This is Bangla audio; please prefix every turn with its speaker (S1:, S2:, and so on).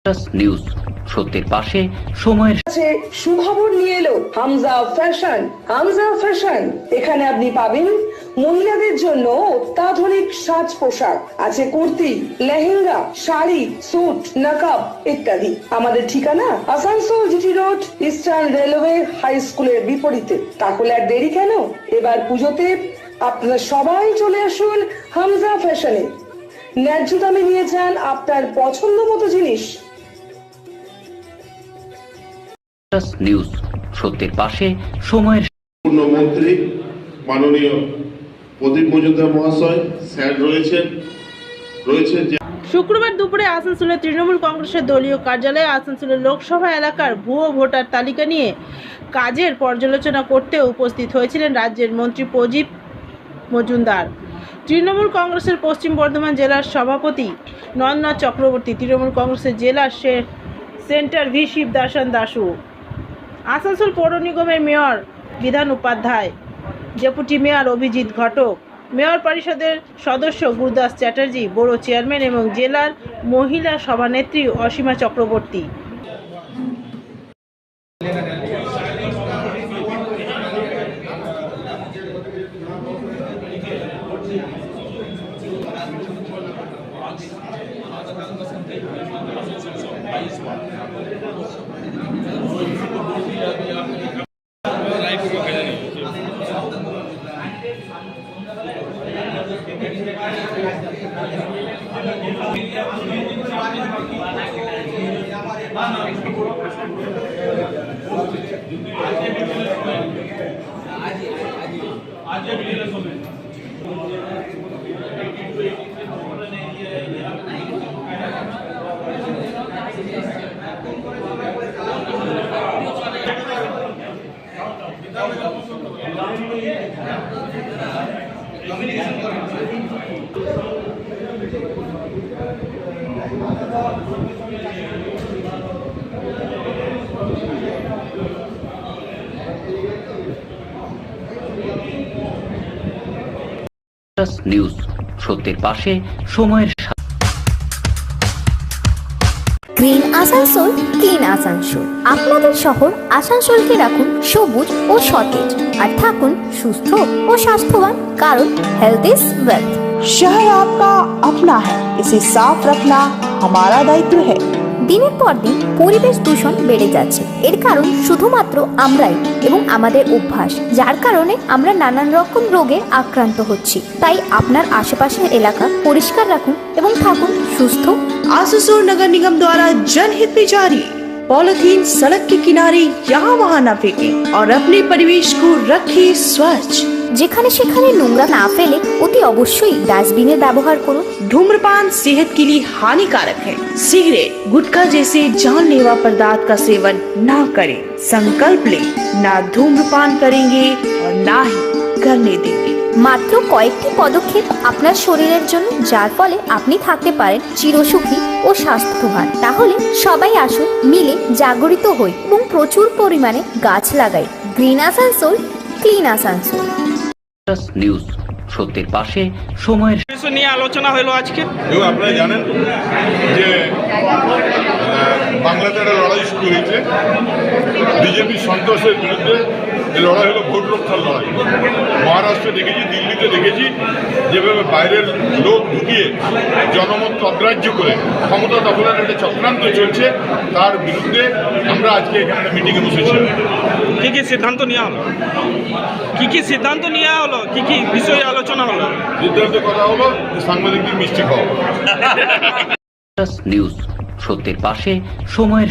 S1: নিউজ সত্যের পাশে সময়ের
S2: সুখবর নিয়ে এলো হামজা ফ্যাশন। হামজা ফ্যাশন, এখানে আপনি পাবেন মহিলাদের জন্য অত্যাধুনিক সাজ পোশাক, আছে কুর্তি, লেহেঙ্গা, শাড়ি, স্যুট, নকাব ইত্যাদি। আমাদের ঠিকানা Asansol GT road, eastern railway high স্কুলের বিপরীতে। তাহলে আর দেরি কেন, এবার পুজোতে আপনারা সবাই চলে আসুন হামজা ফ্যাশনে। ন্যায্য দামে নিয়ে যান আপনার পছন্দ মতো জিনিস।
S1: নিউজ সত্যের পাশে সময়ের
S3: মন্ত্রী মাননীয় প্রদীপ মজুমদার মহাশয় স্যার রয়েছেন যে
S4: শুক্রবার দুপুরে আসানসোলের তৃণমূল কংগ্রেসের দলীয় কার্যালয়ে আসানসোলের লোকসভা এলাকার ভুয়ো ভোটার তালিকা নিয়ে কাজের পর্যালোচনা করতে উপস্থিত হয়েছিলেন রাজ্যের মন্ত্রী প্রদীপ মজুমদার, তৃণমূল কংগ্রেসের পশ্চিম বর্ধমান জেলার সভাপতি নন্দনাথ চক্রবর্তী, তৃণমূল কংগ্রেসের জেলার সেন্টার ভি শিবদাসন দাসু, আসানসোল পৌর নিগমের mayor Bidhan Upadhyay, deputy mayor Abhijit ঘটক, মেয়র পরিষদের সদস্য গুরুদাস চ্যাটার্জি, বড় চেয়ারম্যান এবং জেলার মহিলা সভানেত্রী অসীমা চক্রবর্তী।
S1: নিউজ সত্যের পাশে সময়ের
S5: গ্রিন আসানসোল, ক্লিন আসানসোল। আপনাদের শহর আসানসোলকে রাখুন সবুজ ও সতেজ, আর থাকুন সুস্থ ও স্বাস্থ্যবান, কারণ হেলথ ইজ ওয়েলথ।
S6: शहर आपका अपना है, इसे साफ रखना हमारा दायित्व है।
S5: দিনের পর দিন পরিবেশ দূষণ বেড়ে যাচ্ছে। এর কারণ শুধুমাত্র আমরাই এবং আমাদের অভ্যাস, যার কারণে আমরা নানান রকম রোগে আক্রান্ত হচ্ছি। তাই আপনার আশেপাশের এলাকা পরিষ্কার রাখুন এবং থাকুন সুস্থ।
S6: आसुसोल नगर निगम द्वारा जनहित में जारी। पॉलिथीन सड़क के किनारे यहाँ वहाँ न फेंकें और अपने परिवेश को रखें स्वच्छ।
S5: যেখানে সেখানে নোংরা না ফেলে অতি অবশ্যই ডাস্টবিনের ব্যবহার করুন।
S6: धूम्रपान सेहत के लिए हानिकारक है। सिगरेट, गुटखा जैसे जानलेवा पदार्थ का सेवन न करें। संकल्प ले, ना धूम्रपान करेंगे और ना ही करने देंगे।
S5: মাত্র কয়েকটি পদক্ষেপ আপনার শরীরের জন্য, যার ফলে আপনি থাকতে পারেন চিরসুখী ও স্বাস্থ্যবান। তাহলে সবাই আসুন, মিলে জাগরিত হই এবং প্রচুর পরিমাণে গাছ লাগাই। Green Asansol, clean Asansol.
S1: News সত্যের পাশে সময়ের
S7: বিষয় নিয়ে আলোচনা হলো আজকে।
S3: এবং আপনারা জানেন যে বাংলাতে একটা লড়াই শুরু হয়েছে বিজেপি সন্ত্রাসের বিরুদ্ধে। এই লড়াই হলো ভোট রক্ষার লড়াই। মহারাষ্ট্রে দেখেছি, দিল্লিতে দেখেছি, যেভাবে বাইরের লোক ঢুকিয়ে জনমত অগ্রাহ্য করে ক্ষমতা দখলের একটা চক্রান্ত চলছে, তার বিরুদ্ধে আমরা আজকে এখানে মিটিংয়ে বসেছি।
S7: কি কি সিদ্ধান্ত নেওয়া হলো, কি কি বিষয়ে আলোচনা হলো?
S3: সিদ্ধান্তের কথা হলো সাংবাদিকদের মিষ্টি খাওয়া।
S1: নিউজ সত্যের পাশে সময়ের